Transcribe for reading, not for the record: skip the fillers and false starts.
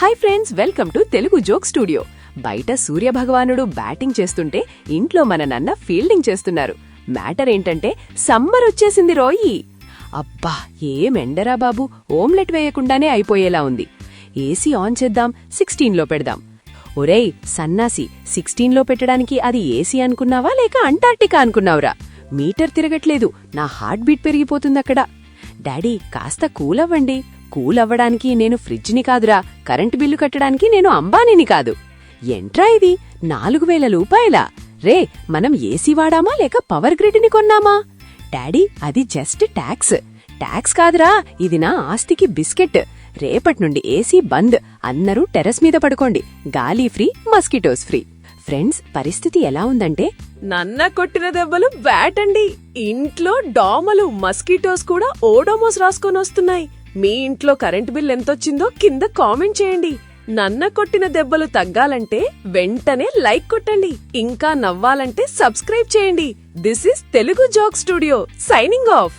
Hi friends, welcome to Telugu joke studio. బయట సూర్యభగవానుడు batting చేస్తుంటే ఇంట్లో మన నాన్న ఫీల్డింగ్ చేస్తున్నారు. మ్యాటర్ ఏంటంటే సమ్మర్ వచ్చేసింది రోయి. అబ్బా ఏం ఎండరా బాబు, ఓమ్లెట్ వేయకుండానే అయిపోయేలా ఉంది. ఏసీ ఆన్ చేద్దాం, 16లో పెడదాం. ఒరేయ్ సన్నాసి, 16లో పెట్టడానికి అది ఏసీ అనుకున్నావా లేక అంటార్టికా అనుకున్నావురా? మీటర్ తిరగట్లేదు, నా హార్ట్ బీట్ పెరిగిపోతుందక్కడ. డాడీ కాస్త కూల్ అవ్వండి. కూల్ అవ్వడానికి నేను ఫ్రిడ్జ్ని కాదురా, కరెంటు బిల్లు కట్టడానికి నేను అంబానీని కాదు. ఎంట్రా ఇది 4000 రూపాయలా? రే, మనం ఏసీ వాడామా లేక పవర్ గ్రిడ్ని కొన్నామా? డాడీ అది జస్ట్ ట్యాక్స్. ట్యాక్స్ కాదురా, ఇది నా ఆస్తికి బిస్కెట్. రేపట్నుండి ఏసీ బంద్. అందరూ టెర్రస్ మీద పడుకోండి. గాలి ఫ్రీ, మస్కిటోస్ ఫ్రీ. ఫ్రెండ్స్, పరిస్థితి ఎలా ఉందంటే నన్న కొట్టిన దెబ్బలు బ్యాట్ అండి. ఇంట్లో దోమలు, మస్కిటోస్ కూడా ఓడోమోస్ రాసుకొనొస్తున్నాయి. మీ ఇంట్లో కరెంటు బిల్ ఎంతొచ్చిందో కింద కామెంట్ చేయండి. నన్న కొట్టిన దెబ్బలు తగ్గాలంటే వెంటనే లైక్ కొట్టండి. ఇంకా నవ్వాలంటే సబ్స్క్రైబ్ చేయండి. This is Telugu joke studio signing off.